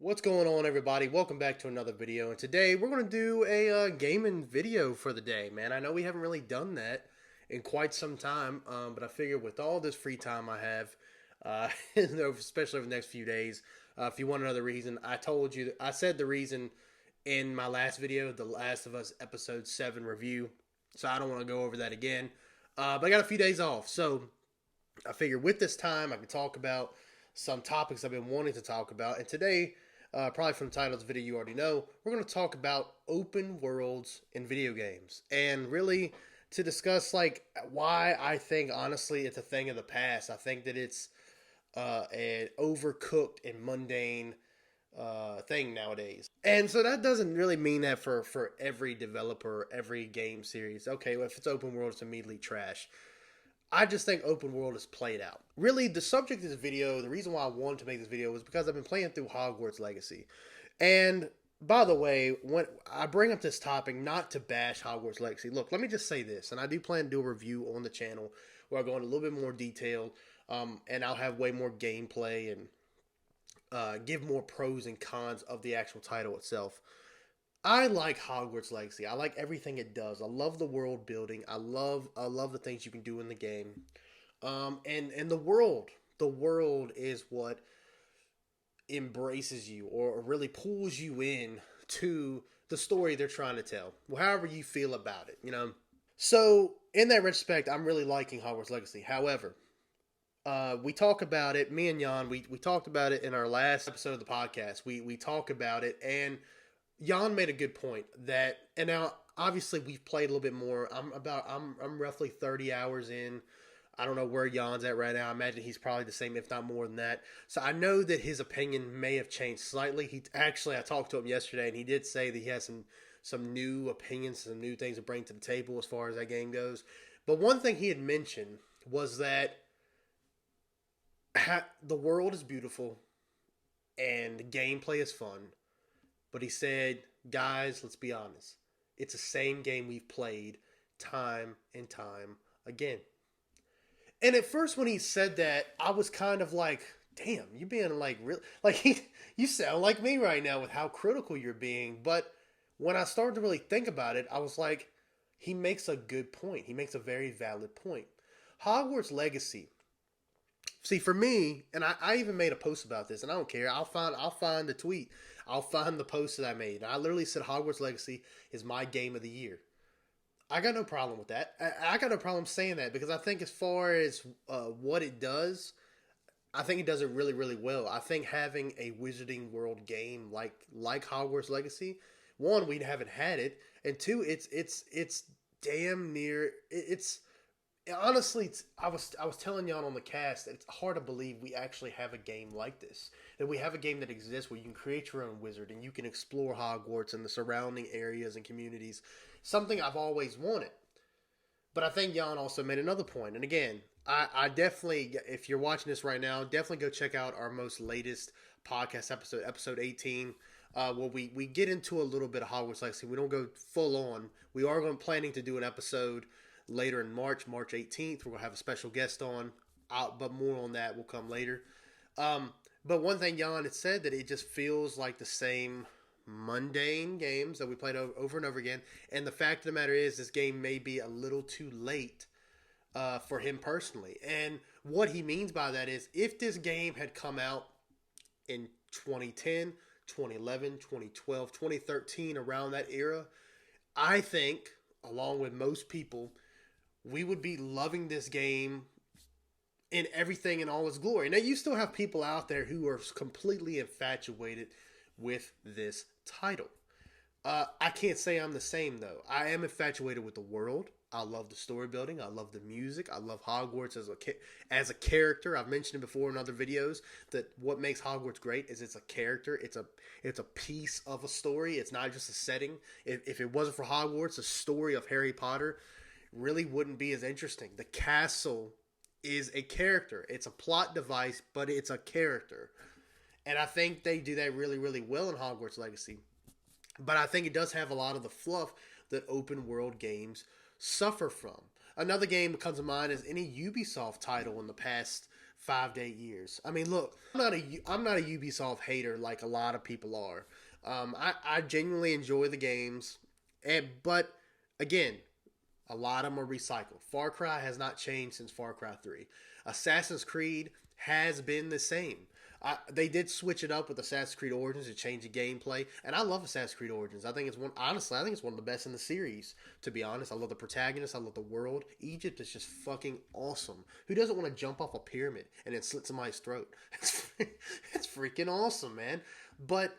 What's going on, everybody? Welcome back to another video. And today we're going to do a gaming video for the day, man. I know we haven't really done that in quite some time, but I figured with all this free time I have, especially over the next few days, if you want another reason, I said the reason in my last video, The Last of Us Episode 7 review, so I don't want to go over that again. But I got a few days off, so I figured with this time I can talk about some topics I've been wanting to talk about. And today, probably from the title of the video you already know, we're going to talk about open worlds in video games. And really to discuss like why I think honestly it's a thing of the past. I think that it's an overcooked and mundane thing nowadays. And so that doesn't really mean that for every developer, every game series. Okay, well, if it's open world, it's immediately trash. I just think open world is played out. Really, the subject of this video, the reason why I wanted to make this video was because I've been playing through Hogwarts Legacy. And by the way, when I bring up this topic, not to bash Hogwarts Legacy. Look, let me just say this, and I do plan to do a review on the channel where I go into a little bit more detail, and I'll have way more gameplay and give more pros and cons of the actual title itself. I like Hogwarts Legacy. I like everything it does. I love the world building. I love the things you can do in the game. And the world is what embraces you or really pulls you in to the story they're trying to tell. However you feel about it, you know. So in that respect, I'm really liking Hogwarts Legacy. However, we talk about it. Me and Jan, we talked about it in our last episode of the podcast. We talk about it, and Jan made a good point that, and now obviously we've played a little bit more. I'm roughly 30 hours in. I don't know where Jan's at right now. I imagine he's probably the same, if not more than that. So I know that his opinion may have changed slightly. I talked to him yesterday, and he did say that he has some new opinions, some new things to bring to the table as far as that game goes. But one thing he had mentioned was that the world is beautiful and the gameplay is fun. But he said, guys, let's be honest. It's the same game we've played time and time again. And at first when he said that, I was kind of like, damn, you being like real, like you sound like me right now with how critical you're being. But when I started to really think about it, I was like, he makes a good point. He makes a very valid point. Hogwarts Legacy. See, for me, and I even made a post about this, and I don't care. I'll find the tweet. I'll find the post that I made. And I literally said Hogwarts Legacy is my game of the year. I got no problem with that. I got no problem saying that because I think as far as what it does, I think it does it really, really well. I think having a Wizarding World game like Hogwarts Legacy, one, we haven't had it, and two, it's damn near it's. Honestly, I was telling y'all on the cast that it's hard to believe we actually have a game like this. That we have a game that exists where you can create your own wizard and you can explore Hogwarts and the surrounding areas and communities. Something I've always wanted. But I think Jan also made another point. And again, I definitely, if you're watching this right now, definitely go check out our most latest podcast episode 18. Where we get into a little bit of Hogwarts Legacy. We don't go full on. We are planning to do an episode later in March 18th. We're going to have a special guest on, but more on that will come later. But one thing Jan had said that it just feels like the same mundane games that we played over and over again. And the fact of the matter is this game may be a little too late for him personally. And what he means by that is if this game had come out in 2010, 2011, 2012, 2013, around that era, I think, along with most people, we would be loving this game in everything in all its glory. Now, you still have people out there who are completely infatuated with this title. I can't say I'm the same, though. I am infatuated with the world. I love the story building. I love the music. I love Hogwarts as a character. I've mentioned it before in other videos that what makes Hogwarts great is it's a character. It's a piece of a story. It's not just a setting. If it wasn't for Hogwarts, the story of Harry Potter really wouldn't be as interesting. The castle is a character. It's a plot device, but it's a character. And I think they do that really, really well in Hogwarts Legacy. But I think it does have a lot of the fluff that open world games suffer from. Another game that comes to mind is any Ubisoft title in the past 5 to 8 years. I mean, look, I'm not a Ubisoft hater like a lot of people are. I genuinely enjoy the games, but again, a lot of them are recycled. Far Cry has not changed since Far Cry 3. Assassin's Creed has been the same. They did switch it up with Assassin's Creed Origins to change the gameplay, and I love Assassin's Creed Origins. I think it's honestly, I think it's one of the best in the series. To be honest, I love the protagonist. I love the world. Egypt is just fucking awesome. Who doesn't want to jump off a pyramid and then slit somebody's throat? It's freaking awesome, man. But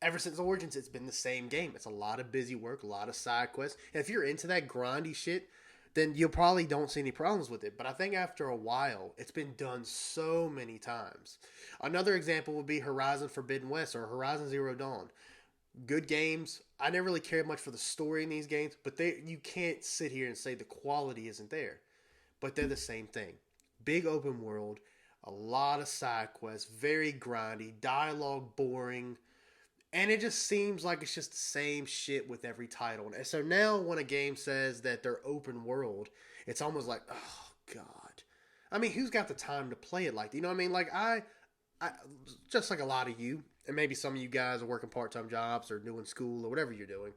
ever since Origins, it's been the same game. It's a lot of busy work, a lot of side quests. And if you're into that grindy shit, then you probably don't see any problems with it. But I think after a while, it's been done so many times. Another example would be Horizon Forbidden West or Horizon Zero Dawn. Good games. I never really cared much for the story in these games, but you can't sit here and say the quality isn't there. But they're the same thing. Big open world, a lot of side quests, very grindy, dialogue boring. And it just seems like it's just the same shit with every title. And so now when a game says that they're open world, it's almost like, oh, God. I mean, who's got the time to play it like that? You know what I mean? Like, I just like a lot of you, and maybe some of you guys are working part-time jobs or doing school or whatever you're doing.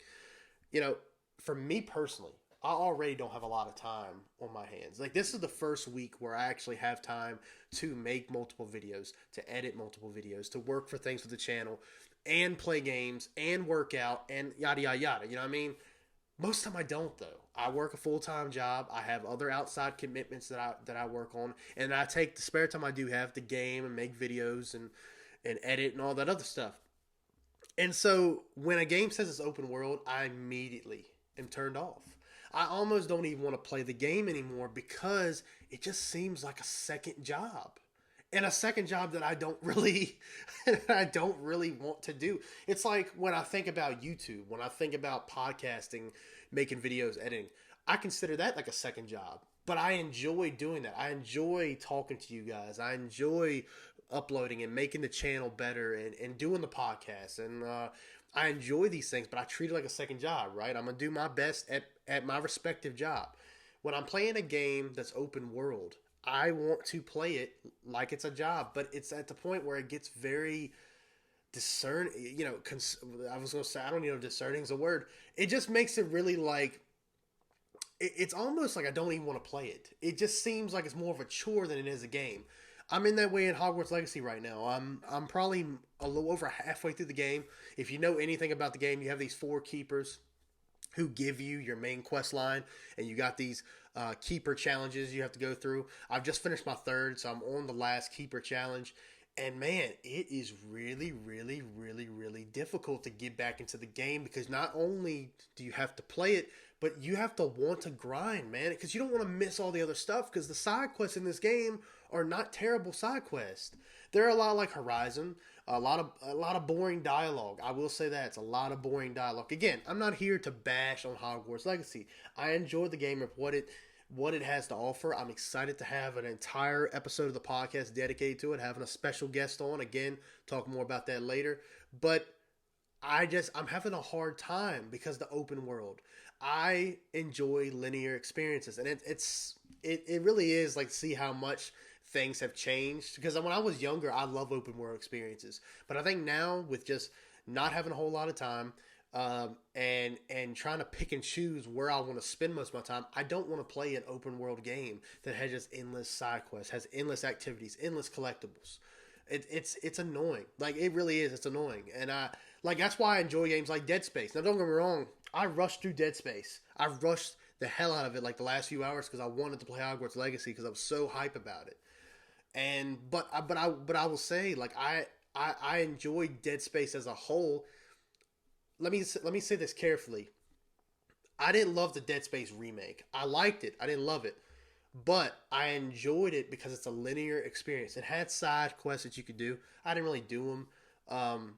You know, for me personally, I already don't have a lot of time on my hands. Like, this is the first week where I actually have time to make multiple videos, to edit multiple videos, to work for things with the channel, and play games, and work out, and yada, yada, yada. You know what I mean? Most of the time I don't, though. I work a full-time job. I have other outside commitments that I work on, and I take the spare time I do have to game and make videos and edit and all that other stuff. And so when a game says it's open world, I immediately am turned off. I almost don't even want to play the game anymore because it just seems like a second job. And a second job that I don't really want to do. It's like when I think about YouTube, when I think about podcasting, making videos, editing, I consider that like a second job. But I enjoy doing that. I enjoy talking to you guys. I enjoy uploading and making the channel better and doing the podcast. And I enjoy these things, but I treat it like a second job, right? I'm going to do my best at my respective job. When I'm playing a game that's open world, I want to play it like it's a job, but it's at the point where it gets very I was going to say, I don't know if discerning is a word. It just makes it really like, it's almost like I don't even want to play it. It just seems like it's more of a chore than it is a game. I'm in that way in Hogwarts Legacy right now. I'm probably a little over halfway through the game. If you know anything about the game, you have these 4 keepers who give you your main quest line, and you got these keeper challenges you have to go through. I've just finished my 3rd, so I'm on the last keeper challenge. And man, it is really, really, really, really difficult to get back into the game because not only do you have to play it, but you have to want to grind, man, because you don't want to miss all the other stuff because the side quests in this game are not terrible side quests. They're a lot like Horizon, a lot of boring dialogue. I will say that it's a lot of boring dialogue. Again, I'm not here to bash on Hogwarts Legacy. I enjoy the game of what it has to offer. I'm excited to have an entire episode of the podcast dedicated to it, having a special guest on. Again, talk more about that later. But I'm having a hard time because the open world. I enjoy linear experiences, and it really is like see how much things have changed. Because when I was younger, I love open world experiences, but I think now with just not having a whole lot of time, and trying to pick and choose where I want to spend most of my time, I don't want to play an open world game that has just endless side quests, has endless activities, endless collectibles. It's annoying. Like, it really is. It's annoying. And that's why I enjoy games like Dead Space. Now, don't get me wrong. I rushed through Dead Space. I rushed the hell out of it like the last few hours because I wanted to play Hogwarts Legacy because I was so hype about it. But I will say, like, I enjoyed Dead Space as a whole. Let me say this carefully. I didn't love the Dead Space remake. I liked it. I didn't love it. But I enjoyed it because it's a linear experience. It had side quests that you could do. I didn't really do them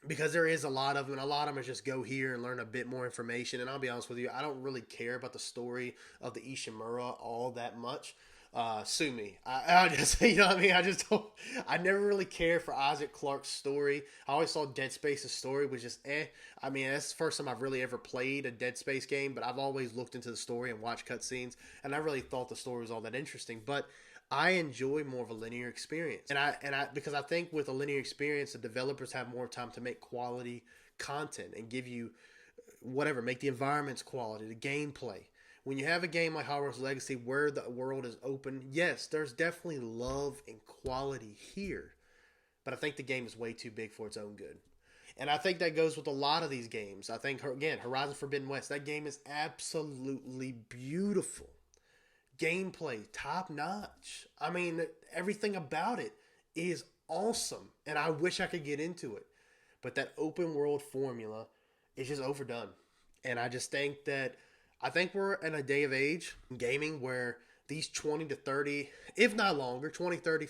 because there is a lot of them. And a lot of them is just go here and learn a bit more information. And I'll be honest with you, I don't really care about the story of the Ishimura all that much. Sue me. I just, you know what I mean? I never really cared for Isaac Clarke's story. I always saw Dead Space's story was just I mean, that's the first time I've really ever played a Dead Space game, but I've always looked into the story and watched cutscenes, and I really thought the story was all that interesting. But I enjoy more of a linear experience, and I because I think with a linear experience, the developers have more time to make quality content and give you whatever, make the environments quality, the gameplay. When you have a game like Hogwarts Legacy where the world is open, yes, there's definitely love and quality here, but I think the game is way too big for its own good. And I think that goes with a lot of these games. I think, again, Horizon Forbidden West, that game is absolutely beautiful. Gameplay, top notch. I mean, everything about it is awesome. And I wish I could get into it. But that open world formula is just overdone. And I just think that, I think we're in a day of age in gaming where these 20 to 30, if not longer, 20, 30,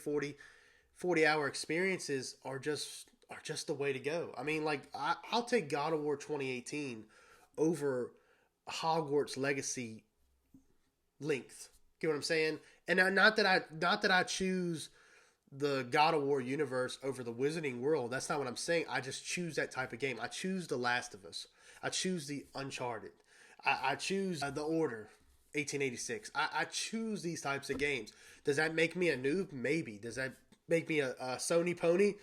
40 hour experiences are just the way to go. I mean, like I'll take God of War 2018 over Hogwarts Legacy length. Get what I'm saying? And not that I choose the God of War universe over the Wizarding World. That's not what I'm saying. I just choose that type of game. I choose The Last of Us. I choose the Uncharted. I choose The Order 1886. I choose these types of games. Does that make me a noob? Maybe. Does that make me a Sony pony?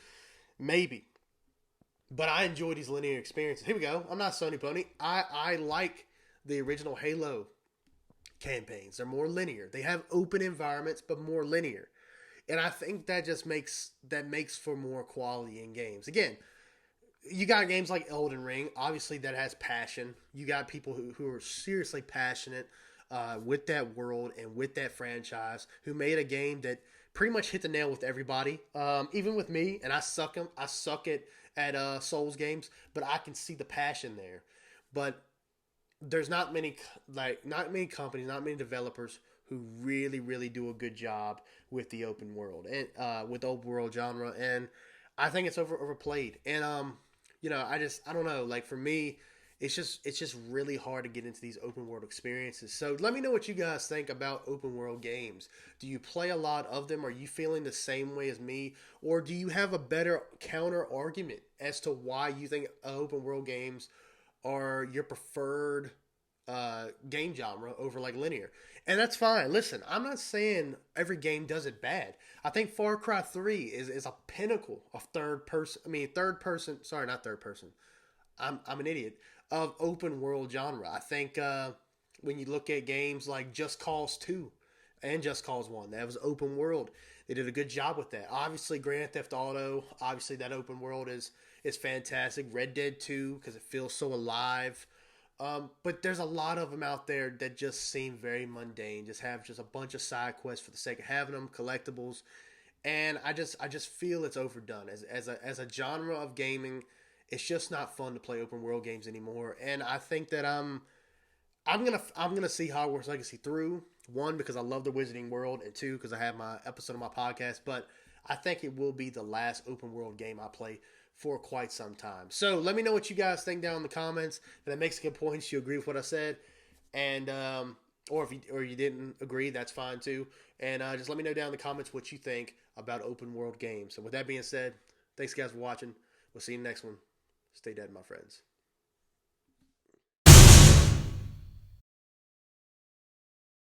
Maybe. But I enjoy these linear experiences. Here we go. I'm not Sony pony. I like the original Halo campaigns. They're more linear. They have open environments, but more linear. And I think that just makes for more quality in games. Again, you got games like Elden Ring, obviously that has passion. You got people who are seriously passionate with that world and with that franchise, who made a game that pretty much hit the nail with everybody, even with me. And I suck at Souls games, but I can see the passion there. But there's not many companies, not many developers who really, really do a good job with the open world and with the open world genre. And I think it's overplayed. And I don't know. Like for me, it's just really hard to get into these open world experiences. So let me know what you guys think about open world games. Do you play a lot of them? Are you feeling the same way as me? Or do you have a better counter argument as to why you think open world games are your preferred game genre over like linear? And that's fine. Listen, I'm not saying every game does it bad. I think Far Cry 3 is a pinnacle of third person. Sorry, not third person. I'm an idiot. Of open world genre. I think when you look at games like Just Cause 2 and Just Cause 1, that was open world. They did a good job with that. Obviously, Grand Theft Auto, obviously that open world is fantastic. Red Dead 2, because it feels so alive. But there's a lot of them out there that just seem very mundane. Just have just a bunch of side quests for the sake of having them, collectibles, and I just feel it's overdone as a genre of gaming. It's just not fun to play open world games anymore. And I think that I'm gonna see Hogwarts Legacy through. One, because I love the Wizarding World, and two, because I have my episode of my podcast. But I think it will be the last open world game I play for quite some time. So let me know what you guys think down in the comments. If that makes a good point, you agree with what I said, and or if you didn't agree, that's fine too. And just let me know down in the comments what you think about open world games. So with that being said, thanks guys for watching. We'll see you in the next one. Stay dead, my friends.